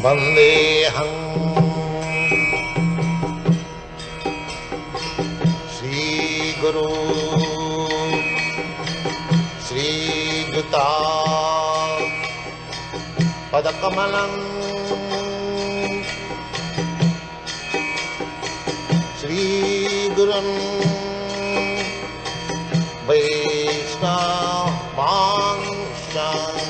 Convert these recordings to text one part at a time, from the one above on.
Vandeham Sri Guru Sri Juta Padakamalam Sri Gurun Vaishnavanshan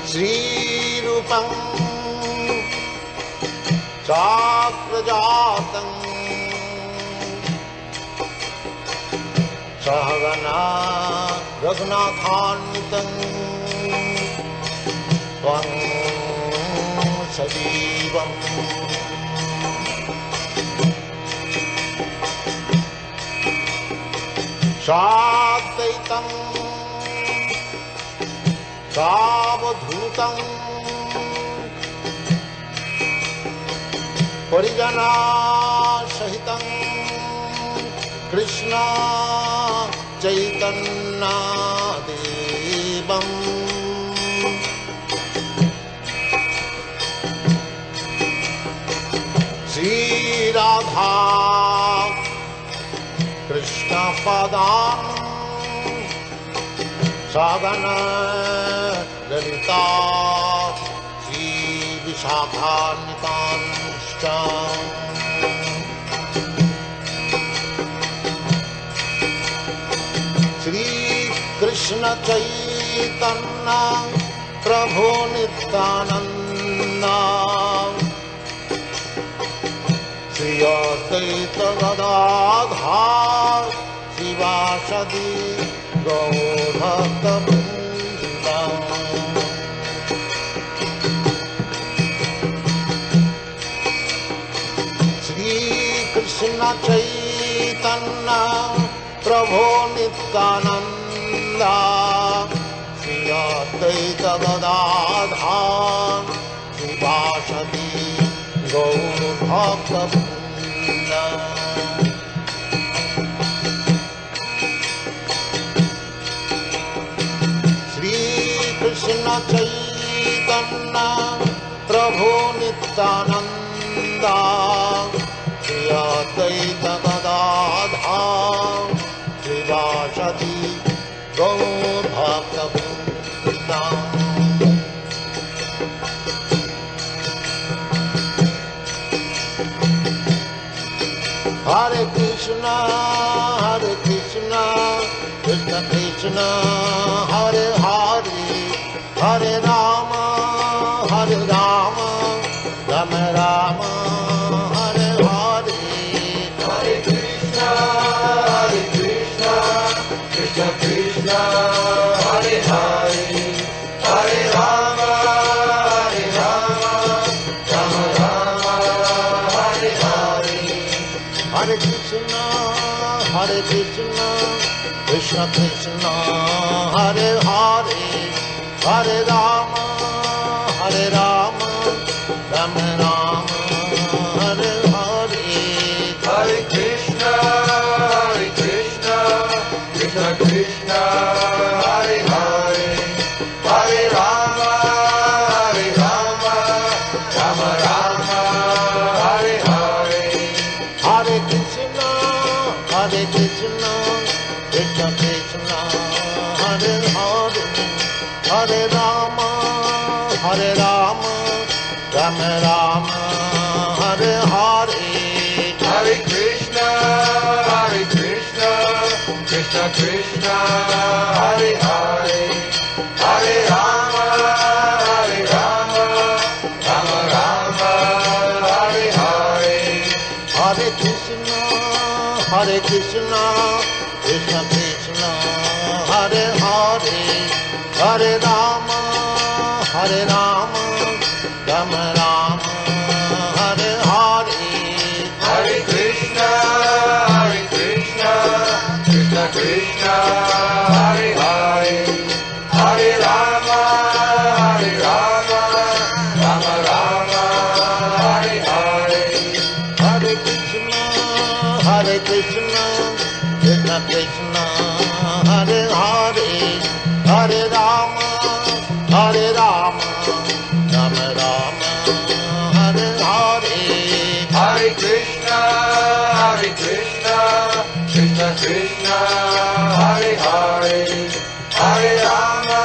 Sri Rupam Chakrajatam Sahagana Raghunathanvitam Tvam Sajivam Sadvaitam Savadhutam Parijana Sahitam Krishna Chaitanya Devam Sri Radha Krishna Padam Sagana Lalita Sri Vishakhanitanscha Sri Krishna Chaitanya Prabhu Nityananda Sri Advaita Gadadhar Sivasadi Gaur Bhakta Vrinda Sri Krishna Chaitanya Prabhu Nityananda Sri Advaita Gadadhar Sivasadi Gaur Bhakta Vrinda Krishna Chaitanya Prabhu Nityananda Sri Advaita Gadadhar Sivasadi Gaur Bhakta Vrinda Hare Krishna Krishna Krishna Hare Hare Hare Rama Rama Rama Hare Hare Hare Krishna Krishna Krishna Hare Hare Hare Rama Rama Rama Hare Hare Hare Krishna Krishna Krishna Hare Hare Hare Rama Rama Rama Hare Hare Hare Krishna Krishna Krishna Hare Hare Hare Rama Rama Rama Hare Hare Hare Krishna Krishna Krishna Hare Hare Hare Rama Rama Rama Hare Hare Hare Krishna Krishna Krishna Hare Hare Hare Rama Rama Rama Hare Hare Hare Krishna Krishna Krishna Hare Hare Hare Rama Rama Rama Hare Hare Hare Krishna Krishna Krishna Hare Hare Hare Rama Rama Rama Hare Hare Hare Krishna Krishna Krishna Hare Rama, Hare Rama, Rama Rama, Hare Hare. Hare Krishna, Krishna Krishna, Hare Hare, Hare Rama,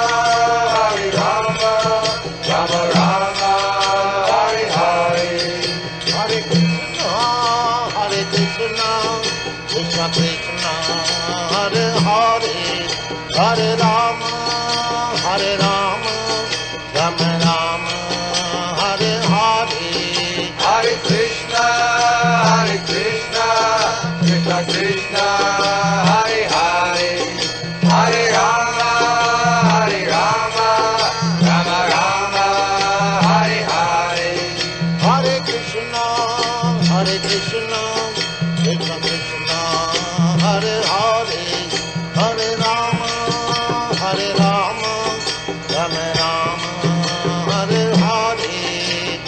Rama Rama, Hare Hare. Hare Krishna, Krishna Krishna, Hare Hare, Hare Rama, Rama Rama, Hare Hare. Hare Krishna, Krishna Krishna, Hare Hare, Hare Rama, Rama Rama, Hare Hare. Hare Krishna, Krishna Krishna, Hare Hare, Hare Rama, Rama Rama, Hare Hare.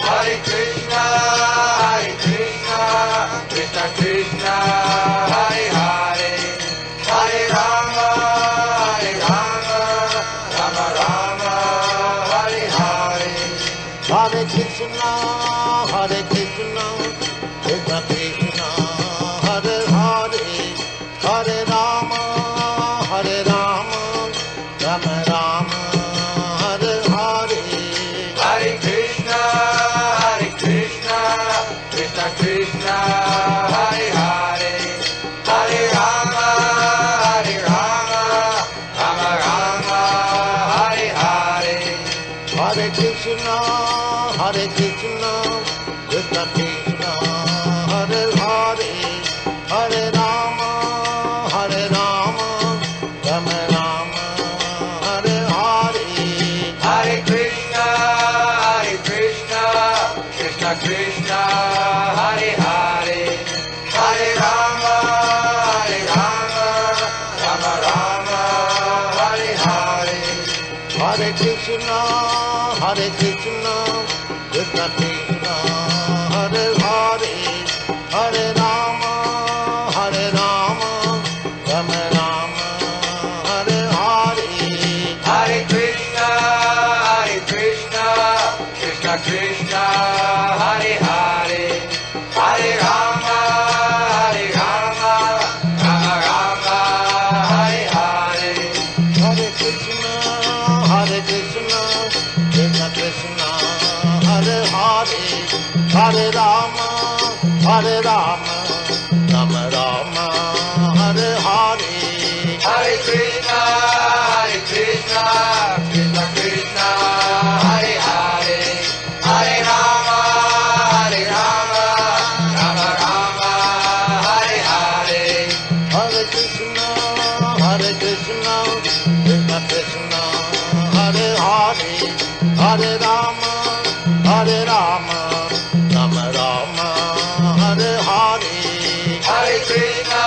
Hare Krishna, Krishna Krishna, Hare Hare, Hare Rama, Rama Rama, Hare Hare. Hare Krishna, Krishna Krishna, Hare Hare, Hare Rama, Rama Rama, Hare Hare. Hare Krishna, Krishna Krishna, Hare Hare, Hare Rama, Rama Rama, Hare Hare. Hare Krishna, Krishna Krishna, Hare Hare, Hare Rama, Rama Rama, Hare Hare. Hare Krishna, Krishna Krishna, Hare Hare, Hare Rama, Rama Rama, Hare Hare. Hare Krishna, Krishna Krishna, Hare Hare, Hare Rama, Rama Rama, Hare Hare. Hare Krishna, Krishna Krishna, Hare Hare, Hare Rama, Rama Rama, Hare Hare. Hare Krishna, Krishna Krishna, Hare Hare, Hare Rama, Rama Rama, Hare Hare. Hare Krishna, Krishna Krishna, Hare Hare, Hare Rama, Rama Rama, Hare Hare. Hare Krishna, Krishna Krishna, Hare Hare, Hare Rama, Rama Rama, Hare Hare. Hare Krishna,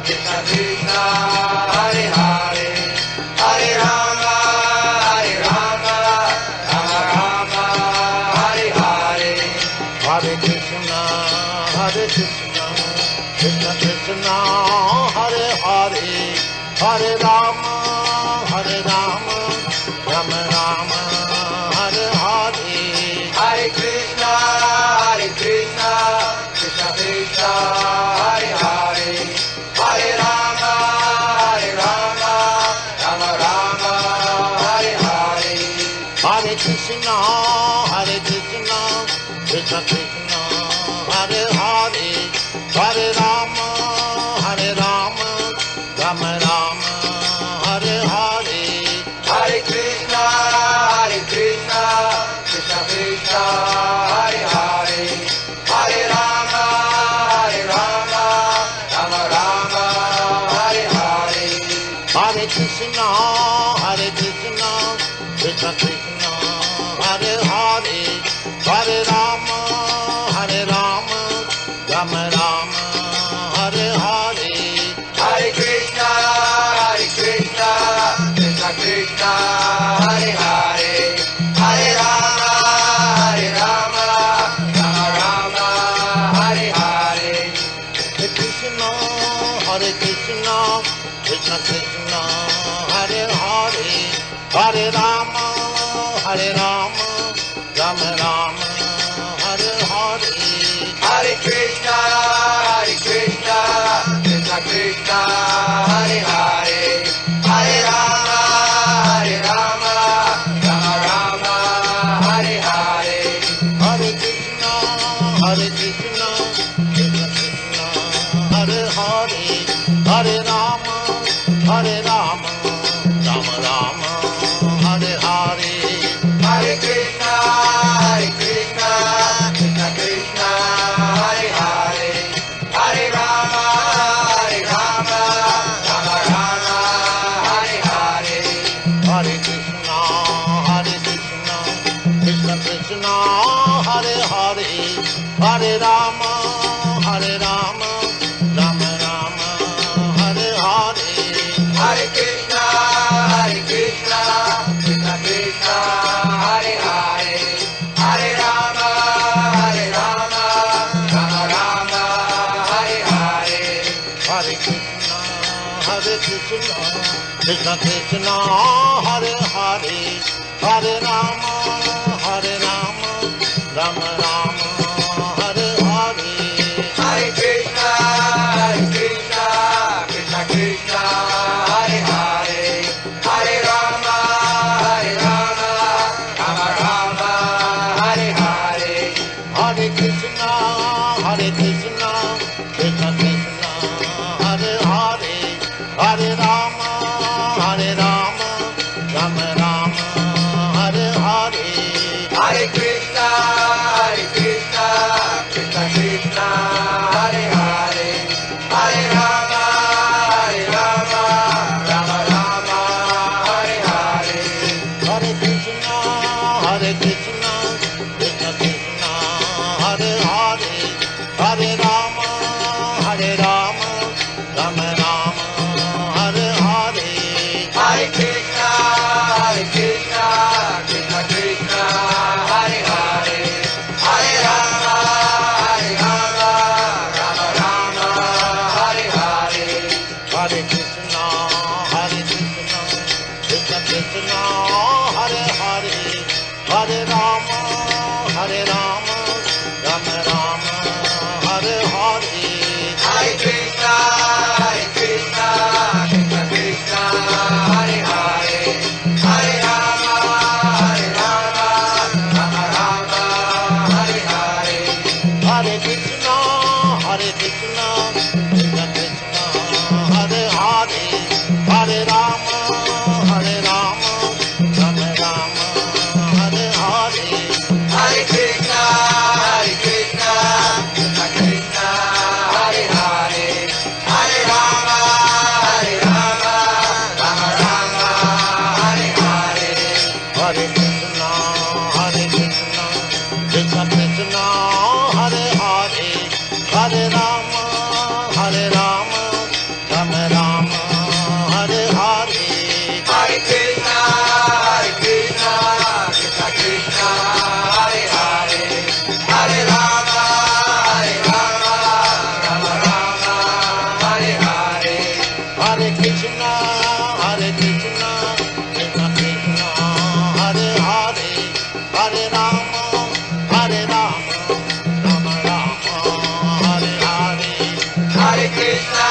Krishna Krishna, Hare Hare, Hare Rama, Rama Rama, Hare Hare. Hare Krishna, Krishna Krishna, Hare Hare, Hare Rama, Rama Rama, Hare Hare. Hare Krishna, Krishna Krishna, Hare Hare, Hare Rama, Rama Rama, Hare Hare. Hare Krishna, Krishna Krishna, Hare Hare, Hare Rama, Rama Rama, Hare Hare. Hare Krishna, Krishna Krishna, Hare Hare, Hare Rama, Rama Rama, Hare Hare. Hare Krishna, Krishna Krishna, Hare Hare, Hare Rama, Rama Rama, Hare Hare. Hare Krishna, Krishna Krishna, Hare Hare, Hare Rama, Rama Rama, Hare Hare. Hare Krishna, Krishna Krishna, Hare Rama, Hare Rama, Rama Rama, Hare Hare. Hare Krishna, Krishna Krishna, Hare Hare, Hare Rama, Rama Rama, Hare Hare. Hare Krishna, Krishna Krishna, Hare Hare, Hare Rama, Rama Rama, Hare Hare. Hare Krishna, Krishna Krishna, Hare Hare, Hare Rama, Rama Rama, Hare Hare. Hare Krishna, Krishna Krishna, Hare Hare, Hare Rama, Rama Rama, Hare Hare. Hare Krishna, Krishna Krishna, Hare Hare, Hare Rama, Rama Rama, Hare Hare. Hare Krishna, Krishna Krishna, Hare Hare, Hare Rama, Rama Rama, Hare Hare. Hare Krishna, Krishna Krishna, Hare Hare, Hare Rama, Rama Rama, Hare Hare. Hare Krishna, Krishna Krishna, Hare Hare, Hare Rama, Rama Rama, Hare Hare. Hare Krishna, Krishna Krishna, Hare Hare, Hare Rama, Rama Rama, Hare Hare. Hare Krishna, Krishna Krishna, Hare Hare, Hare Rama, Rama Rama, Hare Hare. Hare Krishna, Krishna Krishna, Hare Hare, Hare Rama, Rama Rama, Hare Hare. Hare Krishna, Krishna Krishna, Hare Hare, Hare Rama, Rama Rama, Hare Hare. Hare Krishna, Krishna Krishna, Hare Hare, Hare Rama, Rama Rama, Hare Hare. Hare Krishna, Krishna Krishna, Hare Hare, Hare Rama, Rama Rama, Hare Hare. Hare Krishna, Krishna Krishna, Hare Hare, Hare Rama, Rama Rama, Hare Hare. Hare Krishna, Krishna Krishna, Hare Hare, Hare Rama, Rama Rama, Hare Hare. Hare Krishna, Krishna Krishna, Hare Hare, Hare Rama, Rama Rama, Hare Hare. Hare Krishna, Krishna Krishna, Hare Hare, Hare Rama, Rama Rama, Hare Hare. Hare Krishna,